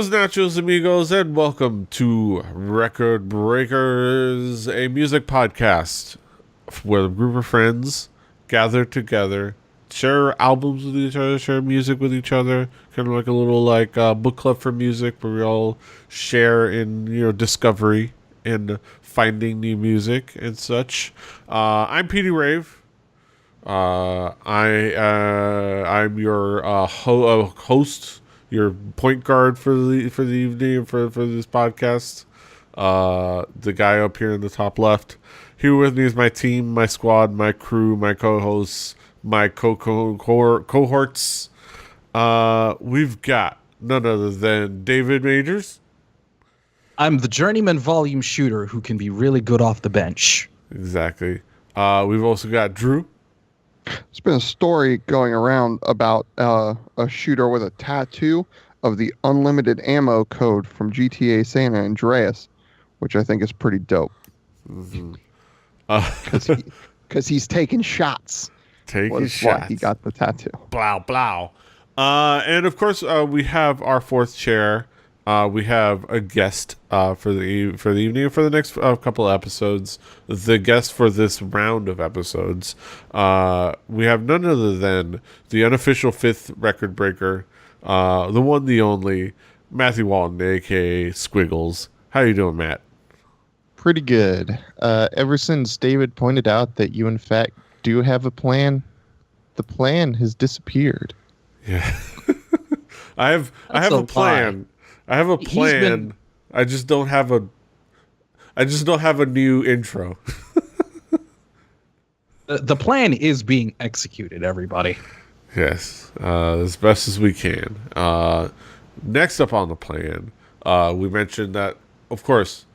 Buenos nachos, amigos, and welcome to Record Breakers, a music podcast where a group of friends gather together, share albums with each other, share music with each other, kind of like a little book club for music, where we all share in discovery and finding new music and such. I'm Petey Rave. I'm your host, your point guard for the evening for this podcast. The guy up here in the top left. Here with me is my team, my squad, my crew, my co-hosts, my cohorts. We've got none other than David Majors. I'm the journeyman volume shooter who can be really good off the bench. Exactly. We've also got Drew. There's been a story going around about a shooter with a tattoo of the unlimited ammo code from GTA San Andreas, which I think is pretty dope. Mm-hmm. Because he's taking shots. Taking shots. Why he got the tattoo. Blow, blow. And of course, we have our fourth chair. We have a guest for the evening, for the next couple of episodes. The guest for this round of episodes, we have none other than the unofficial fifth record breaker, the one, the only, Matthew Walton, aka Squiggles. How you doing, Matt? Pretty good. Ever since David pointed out that you, in fact, do have a plan, the plan has disappeared. Yeah, I have a plan. I have a plan. I just don't have a new intro. The plan is being executed, everybody. Yes, as best as we can. Next up on the plan, we mentioned that, of course,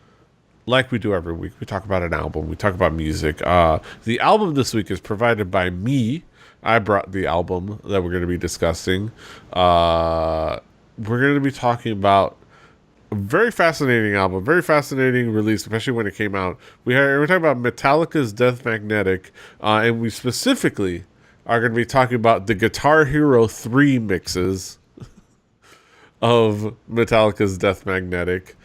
like we do every week, we talk about an album. We talk about music. The album this week is provided by me. I brought the album that we're going to be discussing. We're going to be talking about a very fascinating album, very fascinating release, especially when it came out. We're talking about Metallica's Death Magnetic, and we specifically are going to be talking about the Guitar Hero 3 mixes of Metallica's Death Magnetic.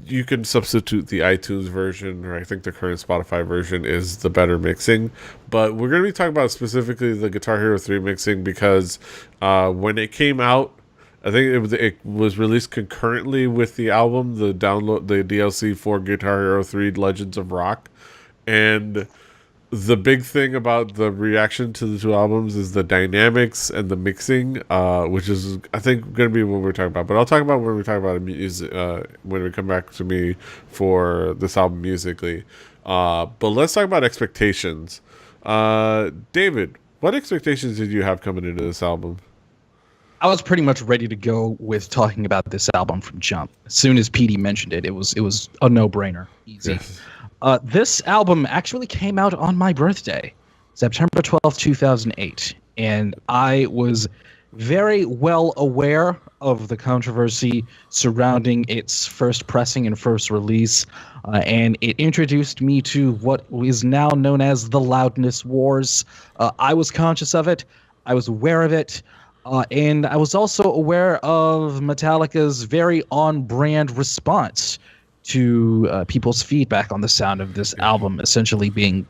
You can substitute the iTunes version, or I think the current Spotify version is the better mixing. But we're going to be talking about specifically the Guitar Hero 3 mixing because when it came out, I think it was released concurrently with the album, the DLC for Guitar Hero 3 Legends of Rock. And the big thing about the reaction to the two albums is the dynamics and the mixing, which is, I think, going to be what we're talking about. But I'll talk about when we talk about music, when we come back to me for this album musically. But let's talk about expectations. David, what expectations did you have coming into this album? I was pretty much ready to go with talking about this album from jump. As soon as Petey mentioned it, it was a no-brainer. Easy. Yes. This album actually came out on my birthday, September 12th, 2008. And I was very well aware of the controversy surrounding its first pressing and first release. And it introduced me to what is now known as the Loudness Wars. I was conscious of it. I was aware of it. And I was also aware of Metallica's very on-brand response to people's feedback on the sound of this album, essentially being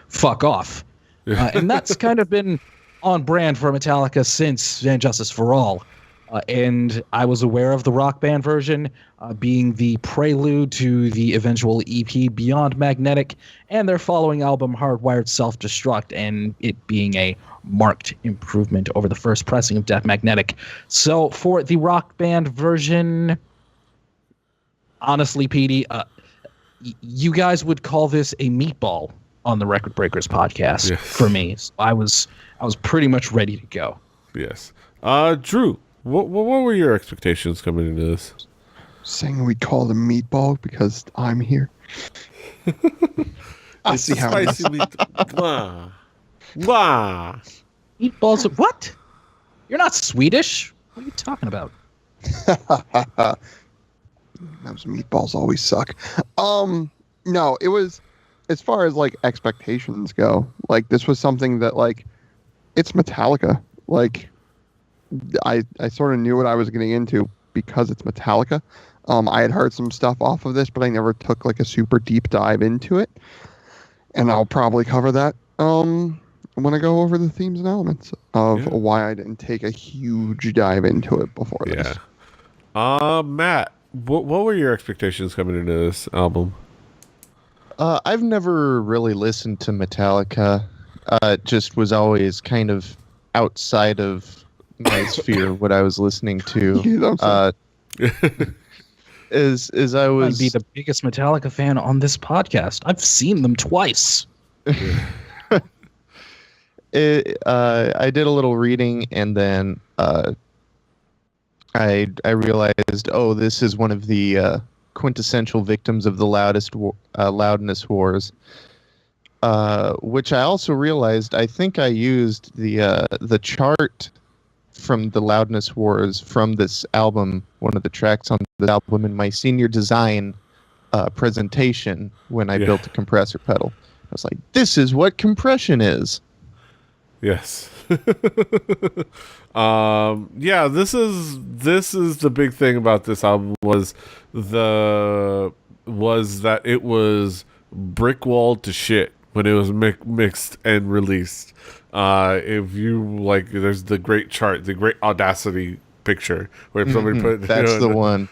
fuck off. And that's kind of been on brand for Metallica since And Justice for All. And I was aware of the Rock Band version being the prelude to the eventual EP Beyond Magnetic and their following album Hardwired Self-Destruct, and it being a marked improvement over the first pressing of Death Magnetic. So for the Rock Band version, honestly, Petey, you guys would call this a meatball on the Record Breakers podcast. Yes. For me. So I was pretty much ready to go. Yes. Drew, what were your expectations coming into this? Saying we call them meatball because I'm here. I see how spicy meatball. Wah. Meatballs? What? You're not Swedish. What are you talking about? Those meatballs always suck. No, it was, as far as like expectations go, like this was something that, like, it's Metallica. Like, I sort of knew what I was getting into because it's Metallica. I had heard some stuff off of this, but I never took like a super deep dive into it. And I'll probably cover that when I go over the themes and elements of why I didn't take a huge dive into it before this. Matt, what were your expectations coming into this album? I've never really listened to Metallica. It just was always kind of outside of my sphere what I was listening to. As I was I'd be the biggest Metallica fan on this podcast. I've seen them twice. I did a little reading, and then I realized, oh, this is one of the quintessential victims of the loudness wars. Which I also realized, I think I used the chart from the loudness wars from this album, one of the tracks on the album, in my senior design presentation when I built a compressor pedal. I was like, this is what compression is. Yes. This is the big thing about this album was that it was brick walled to shit when it was mixed and released. If you like, there's the great chart, the great Audacity picture where somebody put that's the one.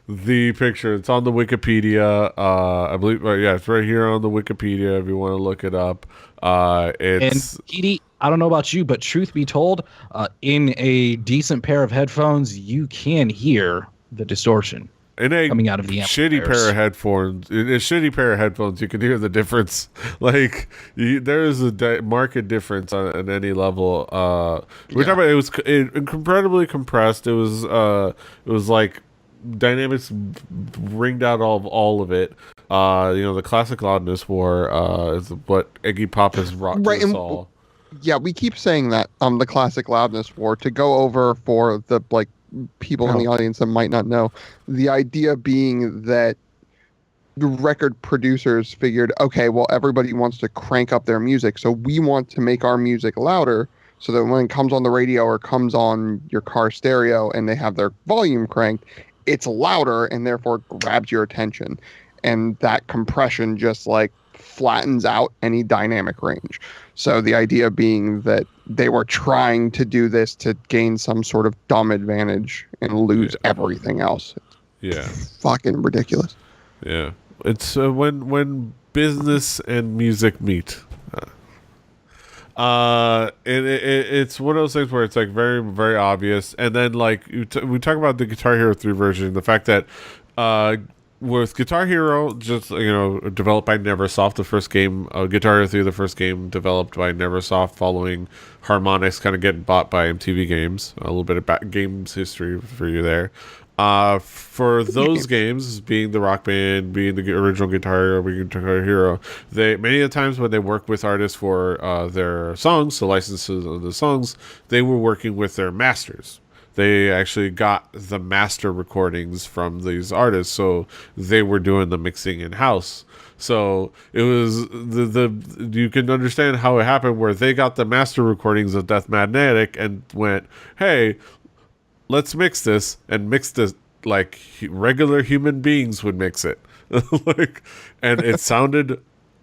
The picture. It's on the Wikipedia. I believe. It's right here on the Wikipedia. If you want to look it up. It's and Petey, I don't know about you, but truth be told, in a decent pair of headphones, you can hear the distortion coming out of the shitty pair of headphones. In a shitty pair of headphones, you can hear the difference. Like there is a marked difference on any level. We're talking about it was incredibly compressed. It was like dynamics ringed out all of it. The classic loudness war is what Iggy Pop has rocked us all. Yeah, we keep saying that the classic loudness war to go over for the people in the audience that might not know. The idea being that the record producers figured, okay, well, everybody wants to crank up their music, so we want to make our music louder so that when it comes on the radio or comes on your car stereo and they have their volume cranked, it's louder and therefore grabs your attention. And that compression just flattens out any dynamic range. So the idea being that they were trying to do this to gain some sort of dumb advantage and lose everything else. It's fucking ridiculous. Yeah. It's when business and music meet. It's one of those things where it's very, very obvious. And then we talk about the Guitar Hero 3 version, the fact that with Guitar Hero, just developed by Neversoft, the first game, Guitar Hero 3, the first game developed by Neversoft, following Harmonix kind of getting bought by MTV Games. A little bit of games history for you there. For those games, being the Rock Band, being the original Guitar Hero, being Guitar Hero, many of the times when they work with artists for their songs, the licenses of the songs, they were working with their masters. They actually got the master recordings from these artists, so they were doing the mixing in house. So it was you can understand how it happened, where they got the master recordings of Death Magnetic and went, "Hey, let's mix this," and mix this like regular human beings would mix it, and it sounded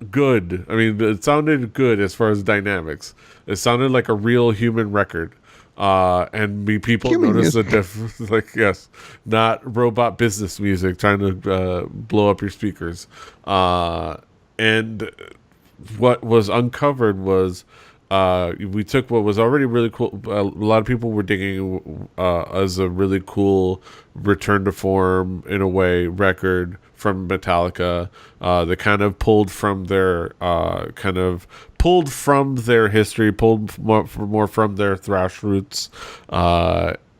good. I mean, it sounded good as far as dynamics. It sounded like a real human record. And people notice the difference. Yes, not robot business music trying to blow up your speakers. And what was uncovered was we took what was already really cool. A lot of people were digging as a really cool return to form, in a way, record from Metallica. They kind of pulled from their history, pulled more from their thrash roots.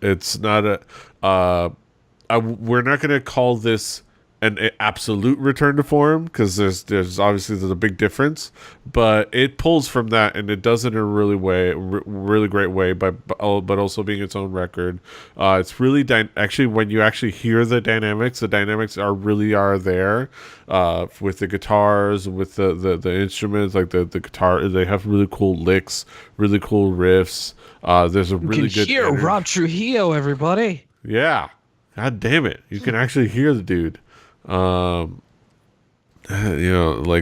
It's not we're not going to call this an absolute return to form, because there's obviously a big difference, but it pulls from that and it does it in a really great way, but also being its own record. It's really actually, when you actually hear the dynamics are there, with the guitars, with the instruments, like the guitar. They have really cool licks, really cool riffs. There's a really good hear energy. Rob Trujillo, everybody. Yeah, god damn it, you can actually hear the dude. Like,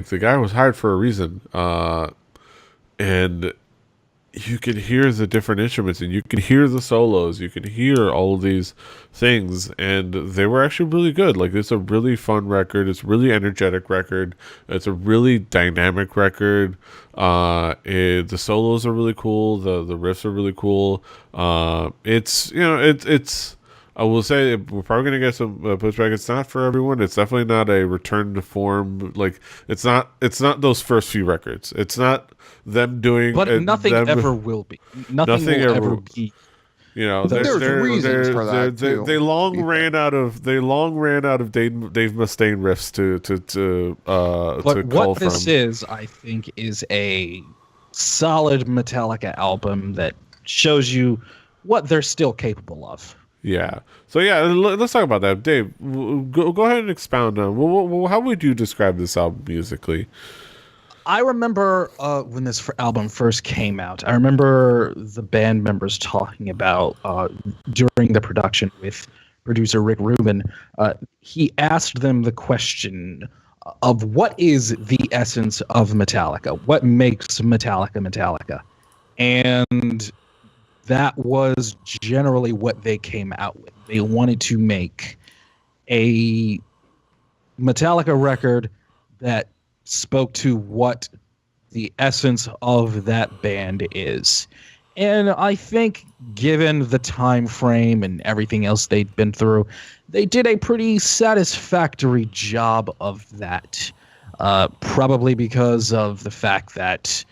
the guy was hired for a reason, and you can hear the different instruments, and you can hear the solos, you can hear all of these things, and they were actually really good. Like, it's a really fun record, it's a really energetic record, it's a really dynamic record. The solos are really cool, the riffs are really cool. It's I will say we're probably going to get some pushback. It's not for everyone. It's definitely not a return to form. Like, it's not those first few records. It's not them doing. But nothing ever will be. Nothing will ever be. There's reasons for that too. They long ran out of Dave Mustaine riffs to But call what this from. is, I think, is a solid Metallica album that shows you what they're still capable of. Yeah. So yeah, let's talk about that, Dave. Go ahead and expound on. How would you describe this album musically? I remember when this album first came out. I remember the band members talking about during the production with producer Rick Rubin. He asked them the question of what is the essence of Metallica? What makes Metallica? And that was generally what they came out with. They wanted to make a Metallica record that spoke to what the essence of that band is. And I think, given the time frame and everything else they'd been through, they did a pretty satisfactory job of that. Probably because of the fact that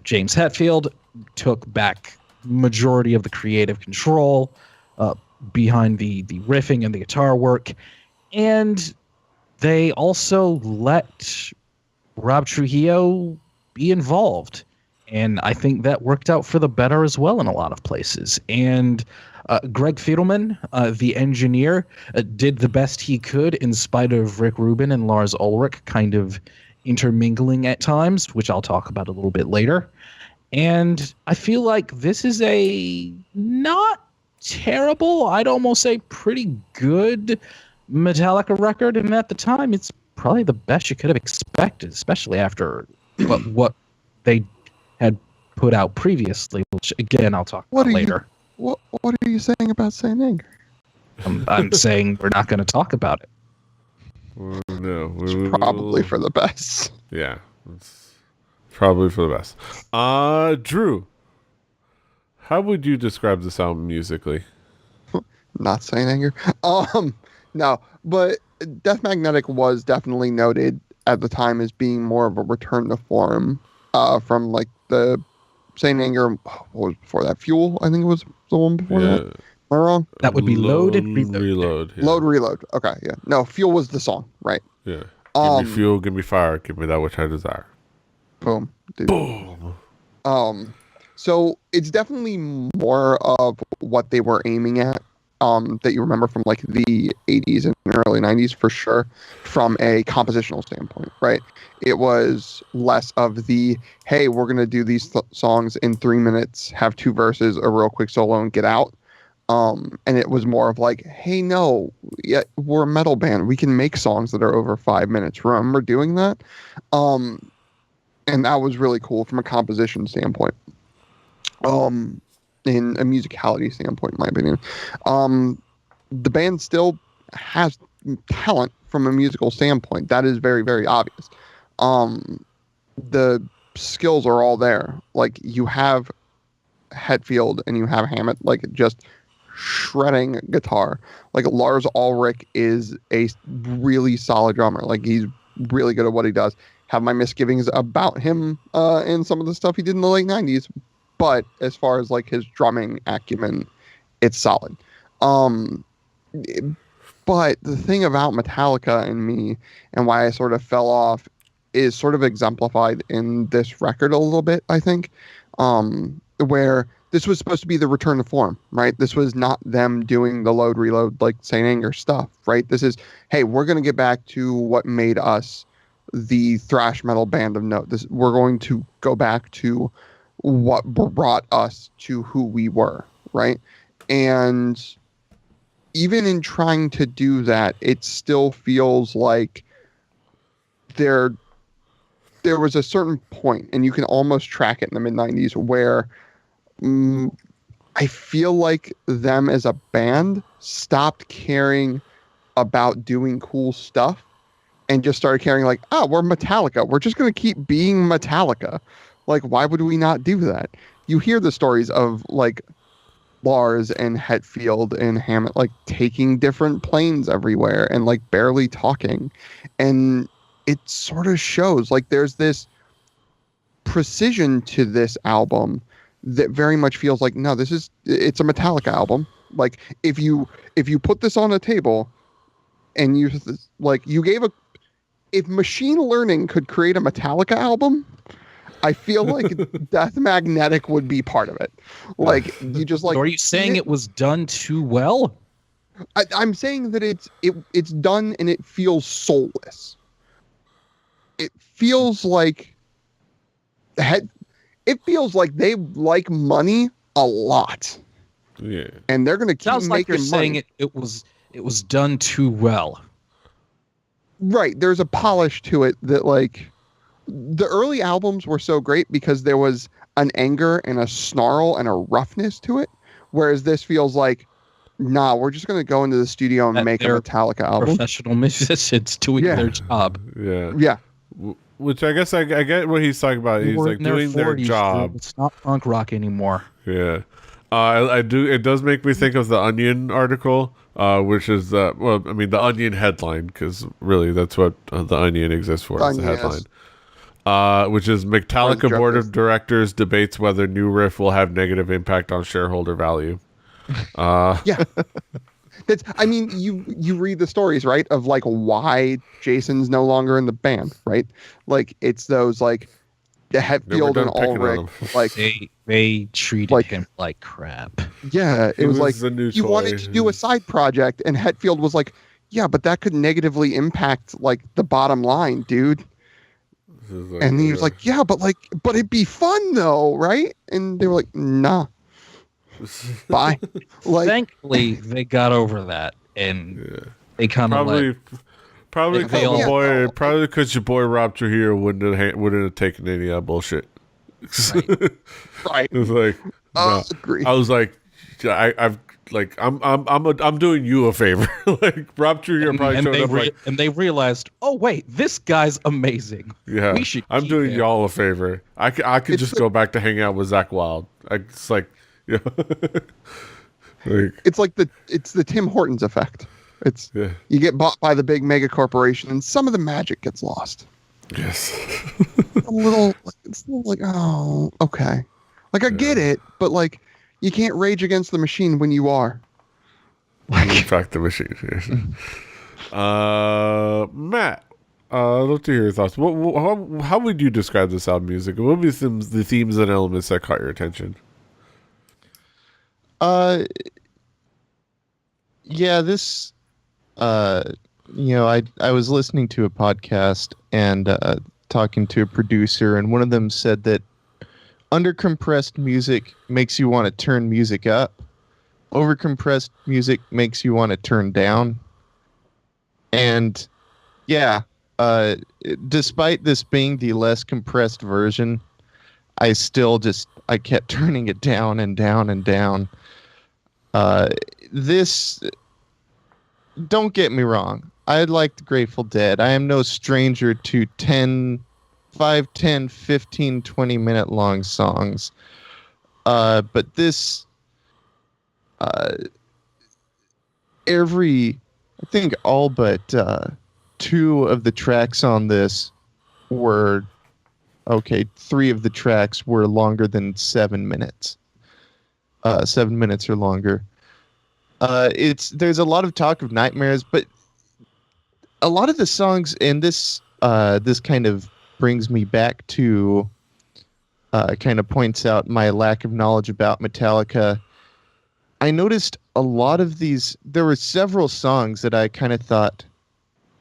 James Hetfield took back majority of the creative control behind the riffing and the guitar work, and they also let Rob Trujillo be involved, and I think that worked out for the better as well in a lot of places. And Greg Fidelman, the engineer, did the best he could in spite of Rick Rubin and Lars Ulrich kind of intermingling at times, which I'll talk about a little bit later. And I feel like this is a not terrible, I'd almost say pretty good Metallica record. And at the time, it's probably the best you could have expected, especially after what they had put out previously, which, again, I'll talk about later. What are you saying about Saint Anger? I'm saying we're not going to talk about it. No. It's probably for the best. Yeah. Probably for the best. Drew, how would you describe this album musically? Not Saint Anger. No, but Death Magnetic was definitely noted at the time as being more of a return to form from like the Saint Anger. What was before that? Fuel, I think it was the one before that. Am I wrong? That would be Loaded Reload. Yeah. Load Reload. Okay, yeah. No, Fuel was the song, right? Yeah. Give me fuel, give me fire, give me that which I desire. Boom. Dude. Boom. So it's definitely more of what they were aiming at, that you remember from like the 80s and early 90s for sure, from a compositional standpoint, right? It was less of the, hey, we're going to do these songs in 3 minutes, have 2 verses, a real quick solo, and get out. And it was more of like, hey, no, yeah, we're a metal band. We can make songs that are over 5 minutes. Remember doing that? And that was really cool from a composition standpoint. In a musicality standpoint, in my opinion. The band still has talent from a musical standpoint. That is very, very obvious. The skills are all there. Like, you have Hetfield and you have Hammett, like, just shredding guitar. Like, Lars Ulrich is a really solid drummer. Like, he's really good at what he does. Have my misgivings about him and some of the stuff he did in the late 90s. But as far as like his drumming acumen, it's solid. But the thing about Metallica and me, and why I sort of fell off, is sort of exemplified in this record a little bit, I think, where this was supposed to be the return to form, right? This was not them doing the load reload like Saint Anger stuff, right? This is, hey, we're going to get back to what made us the thrash metal band of note. We're going to go back to what brought us to who we were, right? And even in trying to do that, it still feels like there was a certain point, and you can almost track it in the mid-90s, where I feel like them as a band stopped caring about doing cool stuff and just started caring like, oh, we're Metallica. We're just going to keep being Metallica. Like, why would we not do that? You hear the stories of like Lars and Hetfield and Hammett like taking different planes everywhere and like barely talking. And it sort of shows like there's this precision to this album that very much feels like, no, it's a Metallica album. Like if you put this on a table and if machine learning could create a Metallica album, I feel like Death Magnetic would be part of it. Like you just like. So are you saying it was done too well? I'm saying that it's done and it feels soulless. It feels like they like money a lot. Yeah. And they're going to keep Sounds like making you're money. saying it was done too well. Right. There's a polish to it that like the early albums were so great because there was an anger and a snarl and a roughness to it. Whereas this feels like, nah, we're just going to go into the studio and make a Metallica album. Professional musicians doing their job. Yeah. Yeah. Which I guess I get what he's talking about. He's like doing their job. It's not punk rock anymore. Yeah. I do. It does make me think of the Onion article, which is the Onion headline, because really that's what the Onion exists for. It's the headline. Which is Metallica Board of Directors debates whether new riff will have negative impact on shareholder value. Yeah. You read the stories, right, of like why Jason's no longer in the band, right? Like it's those like the Hetfield and Ulrich, like they treated him like crap. Yeah, it was like you wanted to do a side project, and Hetfield was like, yeah, but that could negatively impact like the bottom line, dude. And he was like, yeah, but it'd be fun though, right? And they were like, nah. Bye. Like, thankfully, they got over that, and they kind of probably because your boy Rob Trujillo wouldn't have taken any of that bullshit. Right. It was like, agree. I was like, I'm doing you a favor. Like Rob Trujillo probably showed up and they realized, oh wait, this guy's amazing. Yeah, I'm doing y'all a favor. I could just go back to hang out with Zach Wilde. It's like. Yeah. It's the Tim Hortons effect. You get bought by the big mega corporation and some of the magic gets lost. Yes. It's a little like, oh, okay. Like I get it, but like you can't rage against the machine when you are. In fact, the machine. Matt, I'd love to hear your thoughts. How would you describe this album music? What would be the themes and elements that caught your attention? This, I was listening to a podcast and talking to a producer, and one of them said that undercompressed music makes you want to turn music up. Overcompressed music makes you want to turn down. And despite this being the less compressed version, I kept turning it down and down and down. This, don't get me wrong, I like the Grateful Dead. I am no stranger to 5, 10, 15, 20 minute long songs. But this, I think all but 2 of the tracks on this were, 3 of the tracks were longer than 7 minutes. 7 minutes or longer. There's a lot of talk of nightmares, but a lot of the songs in this kind of brings me back to kind of points out my lack of knowledge about Metallica. I noticed a lot of these. There were several songs that I kind of thought,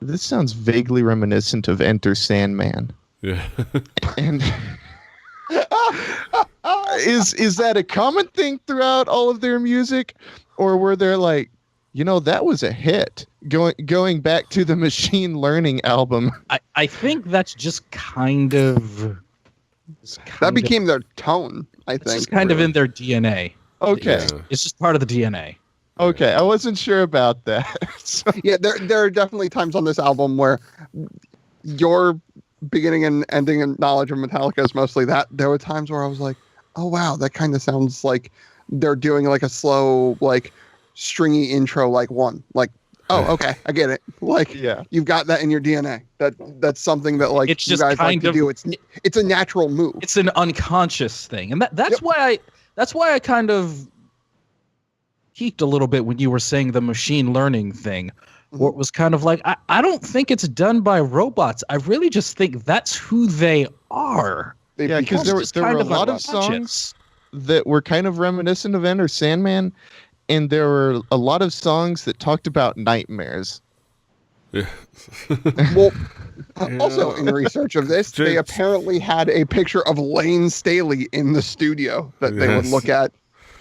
this sounds vaguely reminiscent of Enter Sandman. Yeah. And is that a common thing throughout all of their music, or were there like, that was a hit? Going back to the Machine Learning album. I think that's just kind of That became their tone, I it's think. just kind of in their DNA. Okay. Yeah. It's just part of the DNA. Okay, I wasn't sure about that. So, Yeah, there are definitely times on this album where your beginning and ending and knowledge of Metallica is mostly that. There were times where I was like, oh wow, that kind of sounds like they're doing like a slow, like stringy intro, like one. Like, oh, okay, I get it. Like, yeah. you've got that in your DNA. That's something that like It's you just guys like kind to of- do. It's a natural move. It's an unconscious thing, and that's why I kind of heaped a little bit when you were saying the machine learning thing, where it was kind of like I don't think it's done by robots. I really just think that's who they are. They Yeah, because become- there were a Kind lot of unconscious. songs that were kind of reminiscent of Enter Sandman, and there were a lot of songs that talked about nightmares. Yeah. Well, also in research of this, they James. apparently had a picture of Lane Staley in the studio that they would Yes. look at.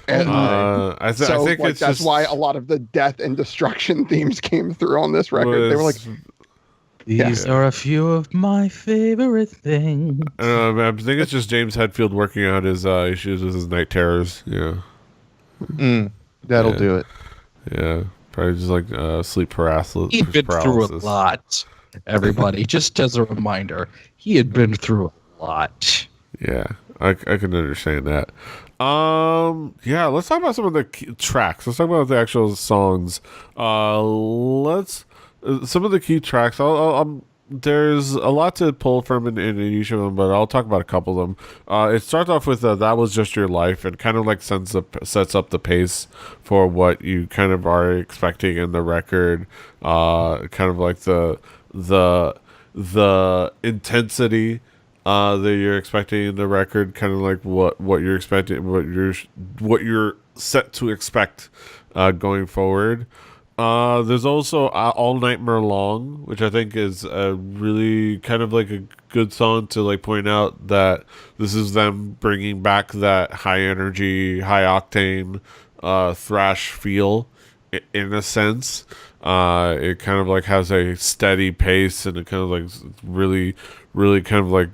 And I so think like, it's that's just why a lot of the death and destruction themes came through on this record. They were like, These are a few of my favorite things. I think it's just James Hetfield working out his issues with his night terrors. Yeah, That'll Yeah. do it. yeah, probably just like sleep paralysis. He'd been through a lot. Everybody, just as a reminder, he had been through a lot. Yeah, I can understand that. Yeah, let's talk about some of the key tracks. Let's talk about the actual songs. Some of the key tracks. There's a lot to pull from in each of them, but I'll talk about a couple of them. It starts off with "That Was Just Your Life" and kind of like sets up the pace for what you kind of are expecting in the record. Kind of like the intensity that you're expecting in the record, kind of like what you're expecting, what you're set to expect going forward. There's also All Nightmare Long, which I think is a really kind of like a good song to like point out that this is them bringing back that high energy, high octane thrash feel in a sense. It kind of like has a steady pace, and it kind of like really kind of like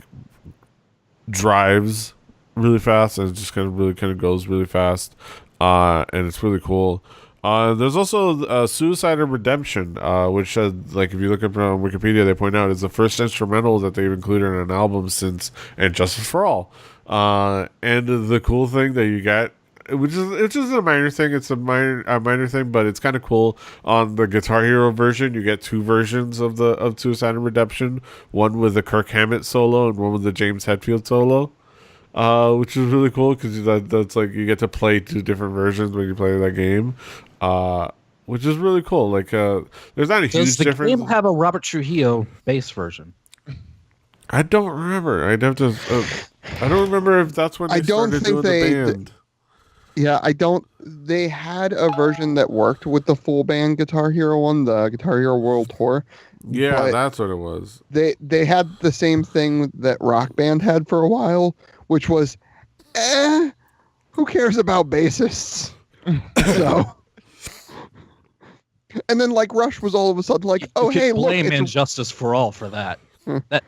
drives really fast, and it just kind of goes really fast, and it's really cool. There's also Suicide and Redemption, which like if you look up on Wikipedia, they point out is the first instrumental that they've included in an album since And Justice for All. And the cool thing that you get, it's just a minor thing. It's a minor thing, but it's kind of cool. On the Guitar Hero version, you get two versions of Suicide and Redemption. One with the Kirk Hammett solo and one with the James Hetfield solo. Which is really cool because that's like you get to play two different versions when you play that game. Which is really cool. Like, there's not a Does huge the difference. game have a Robert Trujillo bass version? I don't remember. I'd have to. I don't remember if that's when they I don't started think doing the band. yeah, I don't. They had a version that worked with the full band Guitar Hero one, the Guitar Hero World Tour. Yeah, but that's what it was. They had the same thing that Rock Band had for a while, which was, who cares about bassists? So, and then like Rush was all of a sudden like, oh you could hey, look, blame it's Injustice for All for that.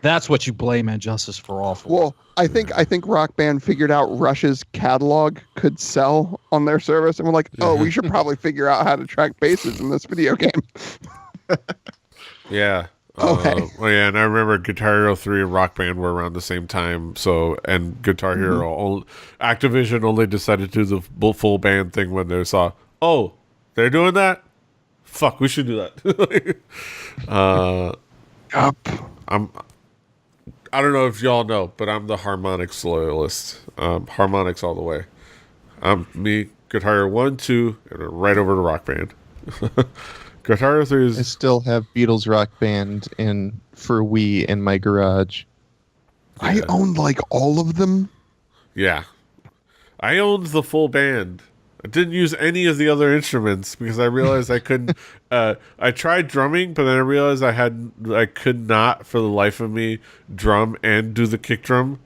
That's what you blame Injustice for All for. well, I think Rock Band figured out Rush's catalog could sell on their service, and we're like, oh, we should probably figure out how to track basses in this video game. Yeah. Okay. Well, yeah, and I remember Guitar Hero 3 and Rock Band were around the same time. So, and Guitar Hero, Activision only decided to do the full band thing when they saw, oh, they're doing that? Fuck, we should do that. I don't know if y'all know, but I'm the harmonics loyalist. Harmonics all the way. Me, Guitar Hero 1, 2, and right over to Rock Band. Guitar Hero 3 I is... still have Beatles Rock Band for Wii in my garage. I owned like all of them. Yeah. I owned the full band. I didn't use any of the other instruments because I realized I couldn't. I tried drumming, but then I realized I could not for the life of me drum and do the kick drum.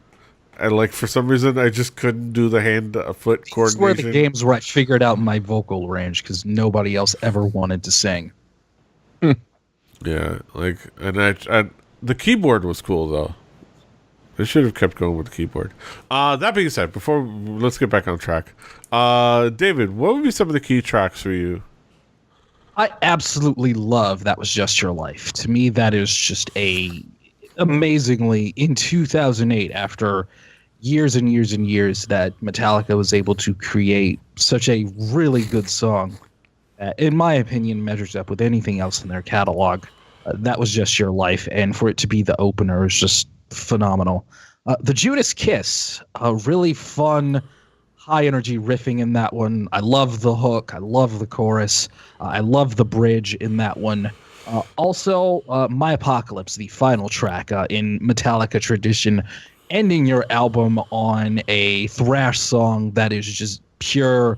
And like for some reason, I just couldn't do the hand-foot This is coordination. where the games where I figured out my vocal range because nobody else ever wanted to sing. Yeah, like and the keyboard was cool though. They should have kept going with the keyboard. That being said, let's get back on track. David, what would be some of the key tracks for you? I absolutely love That Was Just Your Life. To me, that is just amazingly, in 2008, after years and years and years that Metallica was able to create such a really good song, in my opinion, measures up with anything else in their catalog. That Was Just Your Life, and for it to be the opener is just phenomenal. The Judas Kiss, a really fun, high-energy riffing in that one. I love the hook. I love the chorus. I love the bridge in that one. Also, My Apocalypse, the final track in Metallica tradition, ending your album on a thrash song that is just pure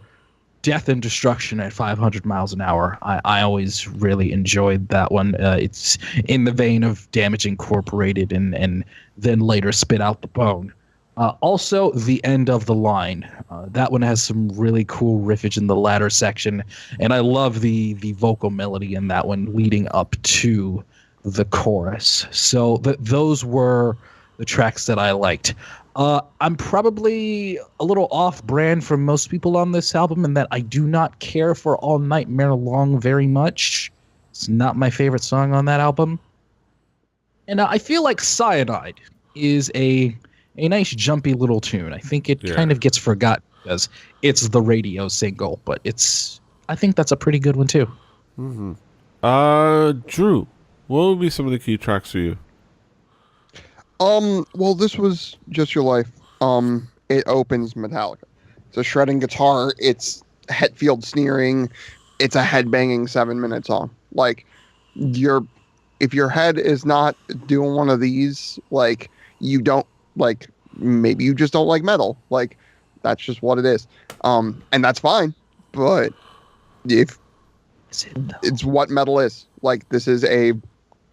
death and destruction at 500 miles an hour. I always really enjoyed that one. It's in the vein of Damage Incorporated and then later Spit Out the Bone. Also, The End of the Line. That one has some really cool riffage in the latter section, and I love the vocal melody in that one leading up to the chorus. So those were the tracks that I liked. I'm probably a little off-brand from most people on this album in that I do not care for All Nightmare Long very much. It's not my favorite song on that album. And I feel like Cyanide is a nice jumpy little tune. I think it kind of gets forgotten because it's the radio single, but I think that's a pretty good one too. Mm-hmm. Drew, what would be some of the key tracks for you? Well, This Was Just Your Life. It opens Metallica. It's a shredding guitar. It's Hetfield sneering. It's a headbanging 7-minute song. Like, if your head is not doing one of these, like, you don't, like, maybe you just don't like metal. Like, that's just what it is. And that's fine. But if it's what metal is, like, this is a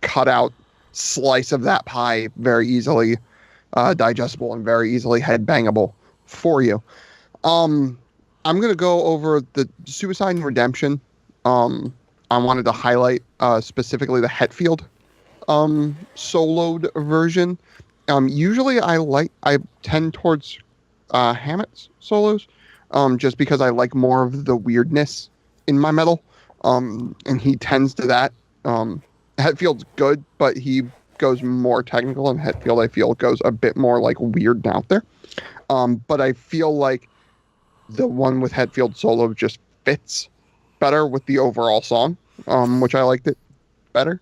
cutout slice of that pie, very easily digestible and very easily headbangable for you. I'm gonna go over the Suicide and Redemption. I wanted to highlight specifically the Hetfield soloed version. Usually I tend towards Hammett's solos, just because I like more of the weirdness in my metal, and he tends to that. Hetfield's good, but he goes more technical, and Hetfield, I feel, goes a bit more like weird and out there. But I feel like the one with Hetfield solo just fits better with the overall song, which I liked it better,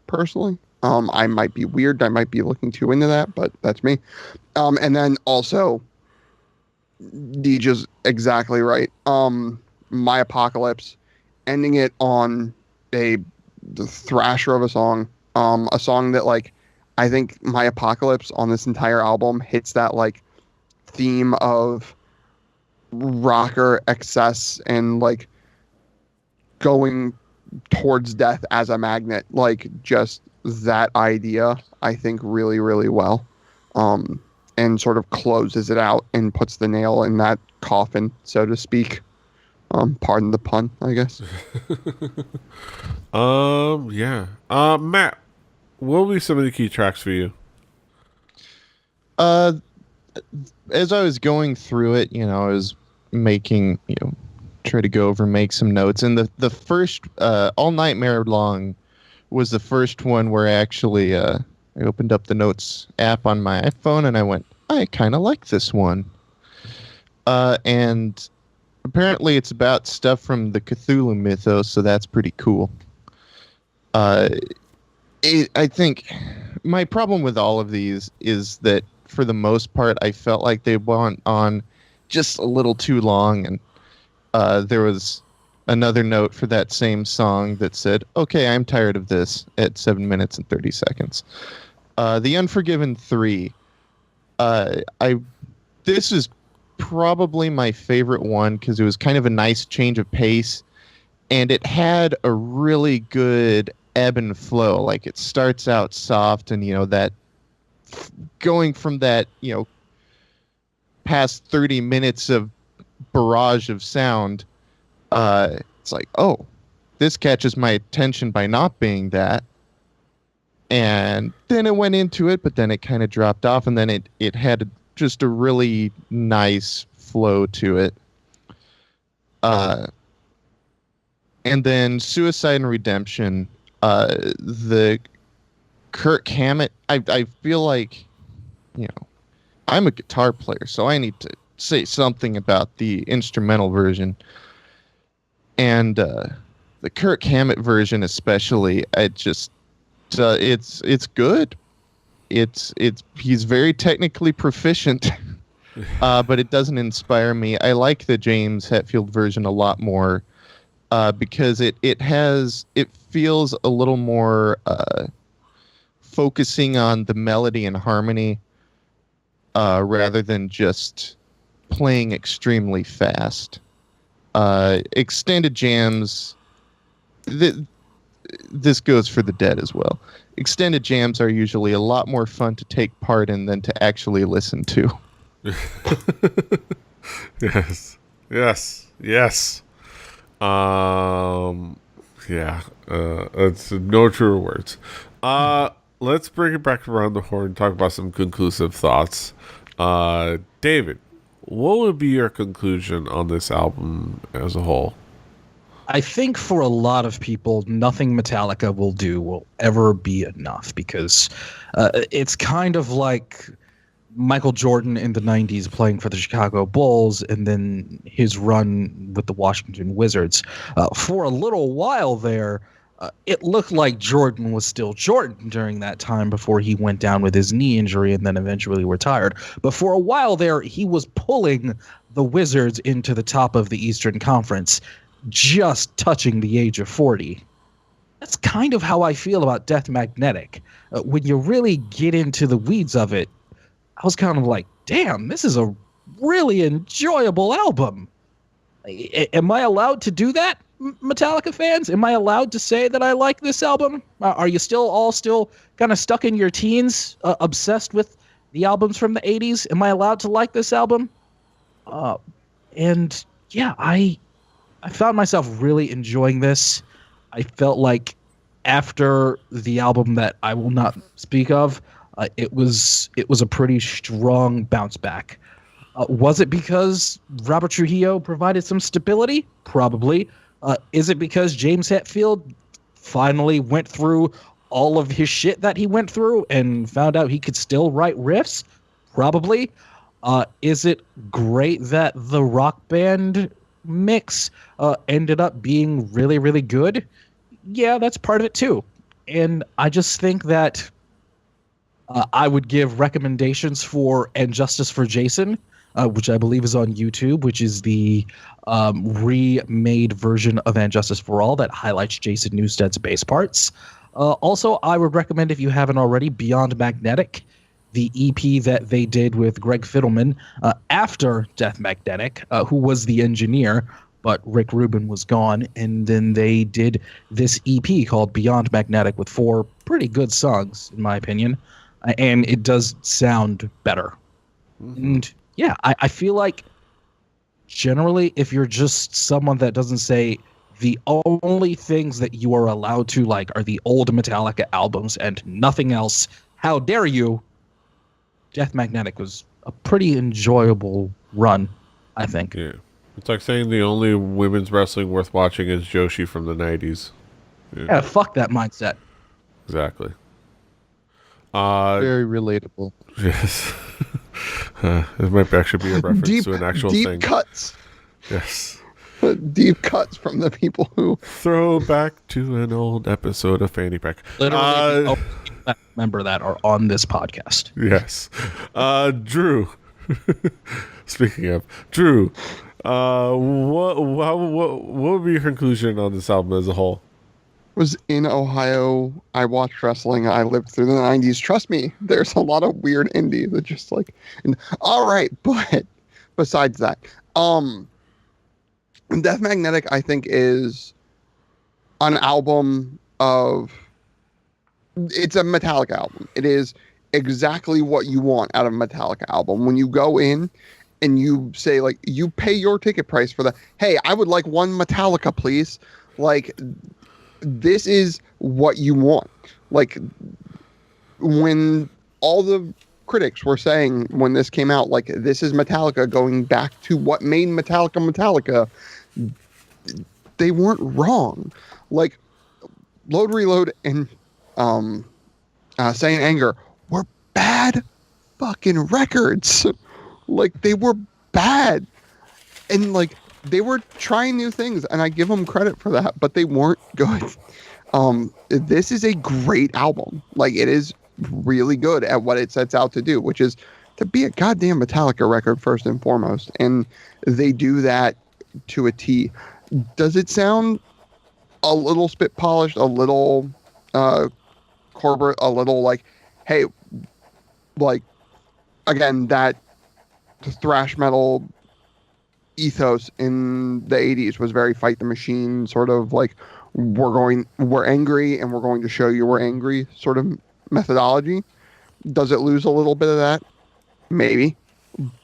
personally. I might be weird. I might be looking too into that, but that's me. And then also, DJ's exactly right. My Apocalypse, ending it on the thrasher of a song that, like, I think My Apocalypse on this entire album hits that, like, theme of rocker excess and, like, going towards death as a magnet. Like, just that idea, I think, really, really well, and sort of closes it out and puts the nail in that coffin, so to speak. Pardon the pun, I guess. Yeah. Matt, what will be some of the key tracks for you? As I was going through it, I was making, try to go over, make some notes. And the first, All Nightmare Long was the first one where I actually, I opened up the notes app on my iPhone and I went, I kind of like this one. And apparently it's about stuff from the Cthulhu mythos, so that's pretty cool. I think my problem with all of these is that for the most part, I felt like they went on just a little too long, and there was another note for that same song that said, "Okay, I'm tired of this" at 7 minutes and 30 seconds. The Unforgiven 3. This is probably my favorite one because it was kind of a nice change of pace, and it had a really good ebb and flow. Like, it starts out soft, and that going from that past 30 minutes of barrage of sound, it's like, oh, this catches my attention by not being that. And then it went into it, but then it kind of dropped off, and then it had just a really nice flow to it. And then Suicide and Redemption, the Kirk Hammett, I feel like, I'm a guitar player, so I need to say something about the instrumental version. And the Kirk Hammett version especially, it's good. He's very technically proficient, but it doesn't inspire me. I like the James Hetfield version a lot more because it feels a little more focusing on the melody and harmony rather than just playing extremely fast. Extended jams, this goes for the Dead as well. Extended jams are usually a lot more fun to take part in than to actually listen to. Yes. It's no truer words. Let's bring it back around the horn and talk about some conclusive thoughts. David, what would be your conclusion on this album as a whole? I think for a lot of people, nothing Metallica will do will ever be enough because it's kind of like Michael Jordan in the 90s playing for the Chicago Bulls and then his run with the Washington Wizards. For a little while there, it looked like Jordan was still Jordan during that time before he went down with his knee injury and then eventually retired. But for a while there, he was pulling the Wizards into the top of the Eastern Conference, just touching the age of 40. That's kind of how I feel about Death Magnetic. When you really get into the weeds of it, I was kind of like, damn, this is a really enjoyable album. Am I allowed to do that, Metallica fans? Am I allowed to say that I like this album? Are you all still kind of stuck in your teens, obsessed with the albums from the 80s? Am I allowed to like this album? And yeah, I found myself really enjoying this. I felt like after the album that I will not speak of, it was a pretty strong bounce back. Was it because Robert Trujillo provided some stability? Probably. Is it because James Hetfield finally went through all of his shit that he went through and found out he could still write riffs? Probably. Is it great that the Rock Band mix ended up being really, really good? Yeah, that's part of it too. And I just think that I would give recommendations for And Justice for Jason, which I believe is on YouTube, which is the remade version of And Justice for All that highlights Jason Newsted's bass parts. Also, I would recommend, if you haven't already, Beyond Magnetic, the EP that they did with Greg Fiddleman after Death Magnetic, who was the engineer, but Rick Rubin was gone. And then they did this EP called Beyond Magnetic with 4 pretty good songs, in my opinion. And it does sound better. Mm-hmm. And yeah, I feel like generally, if you're just someone that doesn't say the only things that you are allowed to like are the old Metallica albums and nothing else, how dare you? Death Magnetic was a pretty enjoyable run, I think. Yeah. It's like saying the only women's wrestling worth watching is Joshi from the 90s. Yeah, fuck that mindset. Exactly. Very relatable. Yes. It might actually be a reference to an actual deep thing. Cuts. Yes. Deep cuts from the people who throw back to an old episode of Fanny Pack. Literally, remember that are on this podcast. Yes. Drew. Speaking of Drew, what would be your conclusion on this album as a whole? Was in Ohio. I watched wrestling. I lived through the 90s. Trust me, there's a lot of weird indie that just like, all right, but besides that, Death Magnetic, I think, is an album it's a Metallica album. It is exactly what you want out of a Metallica album. When you go in and you say, like, you pay your ticket price for hey, I would like one Metallica, please. Like, this is what you want. Like, when all the critics were saying when this came out, like, this is Metallica going back to what made Metallica, they weren't wrong. Like, Load Reload and Saint Anger were bad fucking records. Like, they were bad. And, like, they were trying new things, and I give them credit for that, but they weren't good. This is a great album. Like, it is really good at what it sets out to do, which is to be a goddamn Metallica record first and foremost. And they do that to a T. Does it sound a little spit polished, a little corporate, a little like, hey, like, again, that thrash metal ethos in the 80s was very fight the machine, sort of like, we're angry and we're going to show you we're angry sort of methodology. Does it lose a little bit of that? Maybe.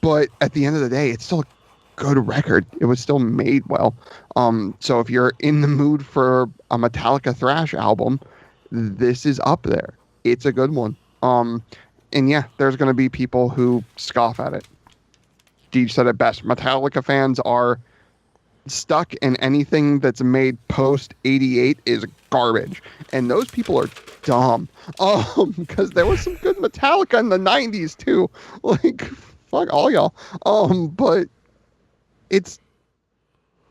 But at the end of the day, it's still a good record. It was still made well. So if you're in the mood for a Metallica thrash album, this is up there. It's a good one. And yeah, there's going to be people who scoff at it. Deej said it best. Metallica fans are stuck, and anything that's made post 88 is garbage. And those people are dumb. Because there was some good Metallica in the 90s too. Like, fuck all y'all. But it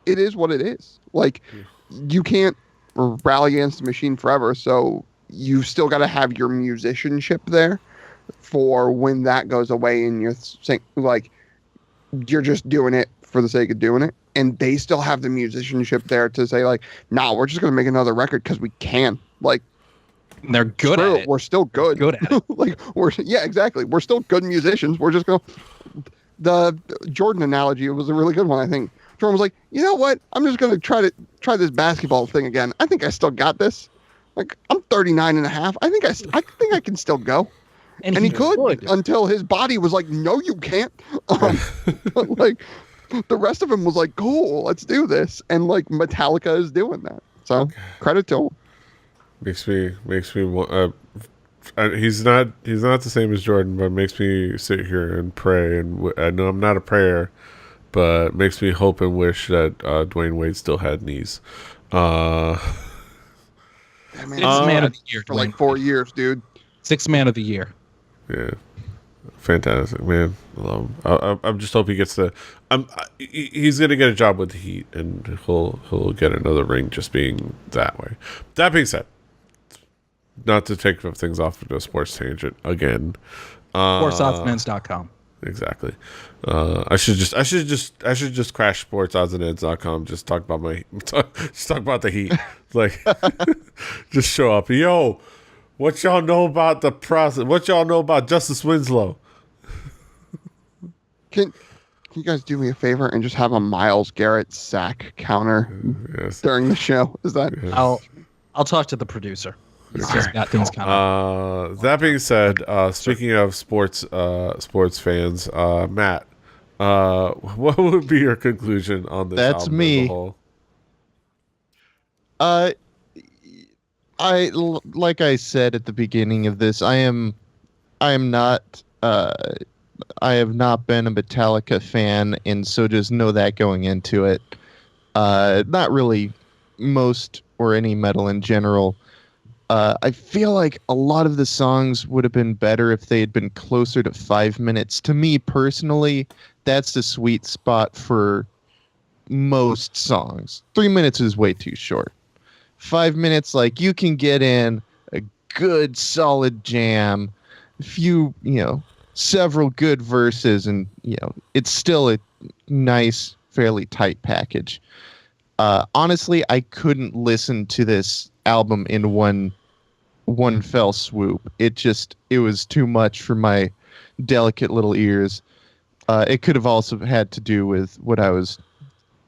is what it is. Like, you can't rally against the machine forever, so you still got to have your musicianship there for when that goes away and you're saying, like, you're just doing it for the sake of doing it. And they still have the musicianship there to say, like, nah, we're just going to make another record because we can. Like, they're good at it. We're still good. Good at it. Like, yeah, exactly. We're still good musicians. We're just going to... The Jordan analogy was a really good one, I think. Jordan was like, you know what? I'm just going to try this basketball thing again. I think I still got this. Like, I'm 39 and a half. I think I can still go. And he could until his body was like, no, you can't. Like, the rest of him was like, cool, let's do this. And like, Metallica is doing that. So credit to him. Makes me he's not the same as Jordan, but makes me sit here and pray. And I know I'm not a prayer, but makes me hope and wish that Dwayne Wade still had knees. Man, Man of the Year for like 4 years, dude. 6th Man of the Year. Yeah, fantastic, man. I love him. I just hope he gets he's gonna get a job with the Heat, and he'll get another ring just being that way. That being said, not to take things off into a sports tangent again. SportsOddsMans.com. Exactly. I should just crash SportsOddsAndEdds.com. Just talk about the Heat. Like, just show up. Yo, what y'all know about the process? What y'all know about Justice Winslow? Can you guys do me a favor and just have a Myles Garrett sack counter during the show? Is that? Yes. I'll talk to the producer. He's just got things coming. That being said, speaking of sports fans, Matt, what would be your conclusion on this? That's album me. As a whole? Like I said at the beginning of this, I have not been a Metallica fan, and so just know that going into it. Not really most or any metal in general. I feel like a lot of the songs would have been better if they had been closer to 5 minutes. To me personally, that's the sweet spot for most songs. 3 minutes is way too short. 5 minutes, like, you can get in a good solid jam, a few, several good verses, and it's still a nice fairly tight package. Honestly, I couldn't listen to this album in one fell swoop. It was too much for my delicate little ears. It could have also had to do with what I was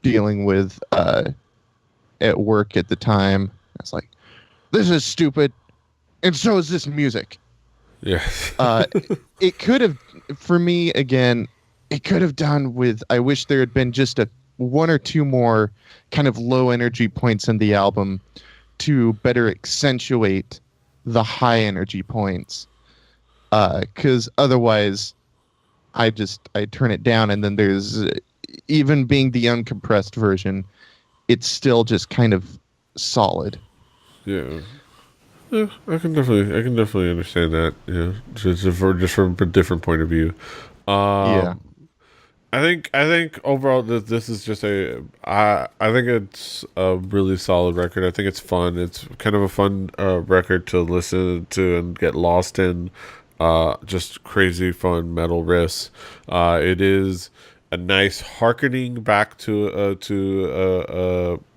dealing with at work at the time. I was like, this is stupid, and so is this music. Yes. It could have, for me, again, it could have done with, I wish there had been just one or two more kind of low energy points in the album to better accentuate the high energy points. Because otherwise, I turn it down, and then there's, even being the uncompressed version, it's still just kind of solid. Yeah. Yeah, I can definitely understand that. Yeah, just from a different point of view. Yeah. I think overall this is just I think it's a really solid record. I think it's fun. It's kind of a fun record to listen to and get lost in. Just crazy fun metal riffs. It is a nice harkening back to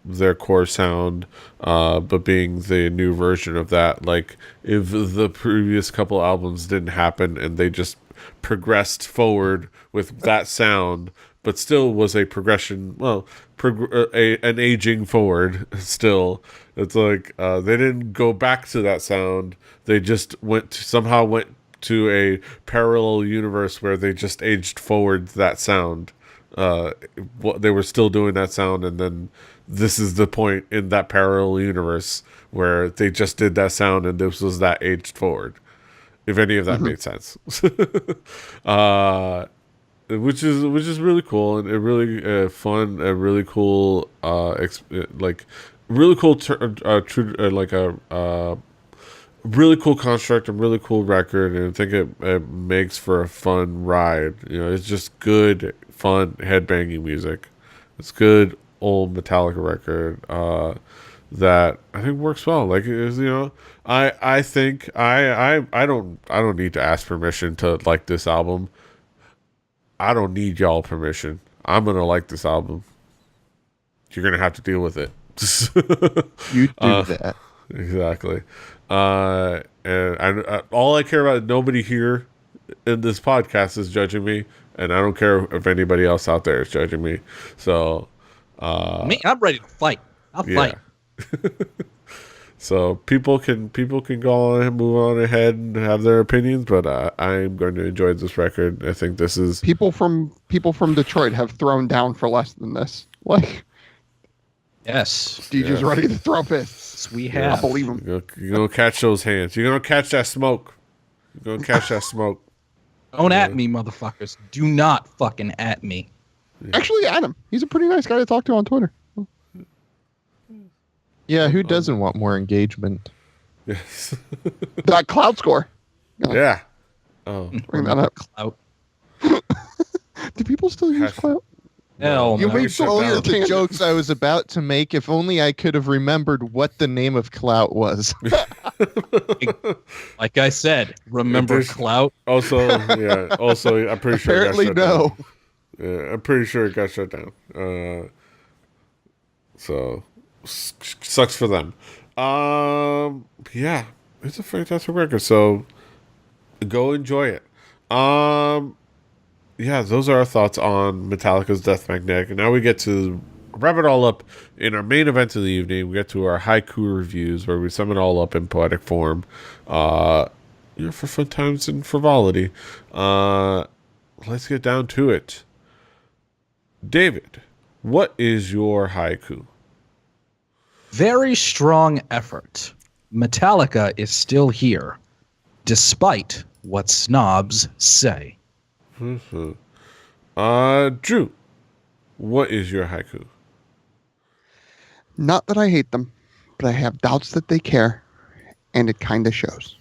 their core sound, but being the new version of that. Like, if the previous couple albums didn't happen and they just progressed forward with that sound, but still was a progression, well, an aging forward still. It's like they didn't go back to that sound. They just somehow went to a parallel universe where they just aged forward that sound. They were still doing that sound, and then this is the point in that parallel universe where they just did that sound, and this was that aged forward. If any of that made sense, which is really cool, and really fun, and really cool, really cool, really cool construct, and really cool record, and I think it makes for a fun ride. You know, it's just good, fun, headbanging music. It's good old Metallica record that I think works well. Like, is, you know, I think I don't need to ask permission to like this album. I don't need y'all permission. I'm gonna like this album. You're gonna have to deal with it. You do that. Exactly. And all I care about, nobody here in this podcast is judging me, and I don't care if anybody else out there is judging me. So, me, I'm ready to fight. I'll fight. So people can go on and move on ahead and have their opinions, but I'm going to enjoy this record. I think this is people from Detroit have thrown down for less than this. Like, yes, DJ's ready to throw fists. We have. I believe him. You're gonna catch those hands. You're gonna catch that smoke. You're gonna catch that smoke. Don't at me, motherfuckers. Do not fucking at me. Actually, Adam, he's a pretty nice guy to talk to on Twitter. Yeah, who doesn't want more engagement? Yes. That cloud score. Yeah. Oh. Bring that up. Clout. Do people still use cloud? Hell You no. made so All many of the jokes I was about to make, if only I could have remembered what the name of Clout was. Like I said, remember clout? Also, yeah. Also, I'm pretty sure. Apparently, it got shut no. down. Yeah, I'm pretty sure it got shut down. So sucks for them. Yeah, it's a fantastic record. So go enjoy it. Yeah, those are our thoughts on Metallica's Death Magnetic. And now we get to wrap it all up in our main event of the evening. We get to our haiku reviews, where we sum it all up in poetic form, for fun times and frivolity. Let's get down to it. David, what is your haiku? Very strong effort. Metallica is still here, despite what snobs say. Mm-hmm. Drew, what is your haiku? Not that I hate them, but I have doubts that they care, and it kind of shows.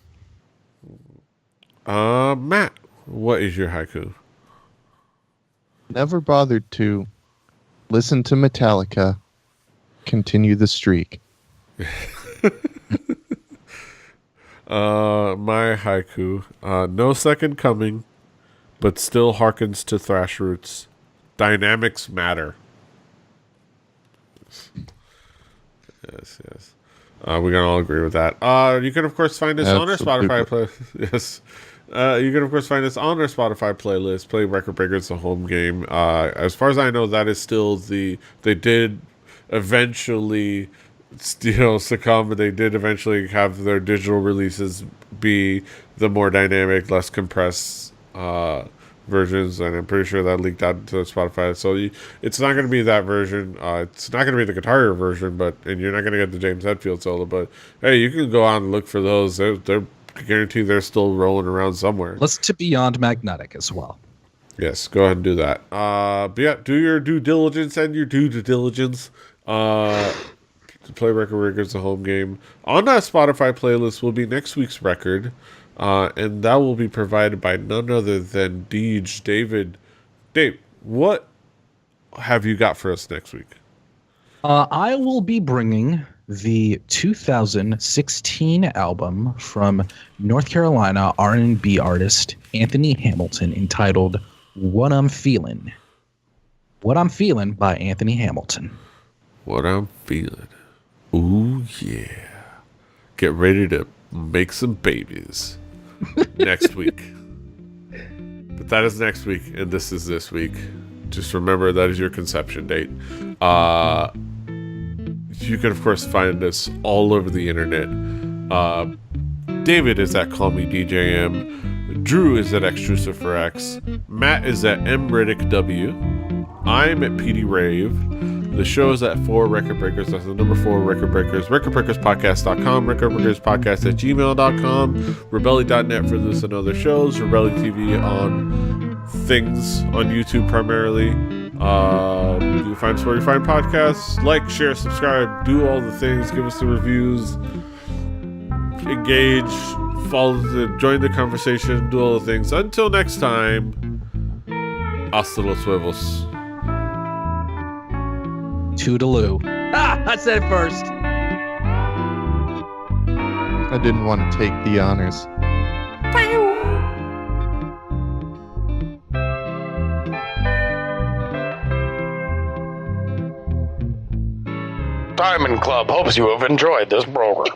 Matt, what is your haiku? Never bothered to listen to Metallica. Continue the streak. My haiku. No second coming, but still harkens to thrash roots. Dynamics matter. Yes, yes. We can all agree with that. You can, of course, find us on our Spotify playlist. Yes. You can, of course, find us on our Spotify playlist, Play Record Breakers, the home game. As far as I know, that is still they did eventually, succumb, but they did eventually have their digital releases be the more dynamic, less compressed versions, and I'm pretty sure that leaked out to Spotify. So it's not going to be that version. It's not going to be the Guitar Hero version, and you're not going to get the James Hetfield solo. But hey, you can go out and look for those. They're guaranteed they're still rolling around somewhere. Listen to Beyond Magnetic as well. Yes, go ahead and do that. But yeah, do your due diligence and your due diligence. To Play Record Breakers, the home game. On that Spotify playlist will be next week's record. And that will be provided by none other than Deej. Dave, what have you got for us next week? I will be bringing the 2016 album from North Carolina R&B artist Anthony Hamilton, entitled What I'm Feeling. What I'm Feeling by Anthony Hamilton. What I'm Feeling. Ooh, yeah. Get ready to make some babies next week. But that is next week, and this is this week. Just remember that is your conception date. You can, of course, find us all over the internet. David is at Call Me DJM. Drew is at Extrusive for X. Matt is at MRiddickW. I'm at Petey Rave. The show is at 4 Record Breakers. That's the number 4 Record Breakers. RecordBreakersPodcast.com. RecordBreakersPodcast@gmail.com. Rebelli.net for this and other shows. Rebelli TV on things on YouTube primarily. You can find us where you find podcasts. Like, share, subscribe, do all the things. Give us the reviews. Engage. Join the conversation. Do all the things. Until next time. Hasta los huevos. Toodaloo. I said it first. I didn't want to take the honors. Diamond Club hopes you have enjoyed this program.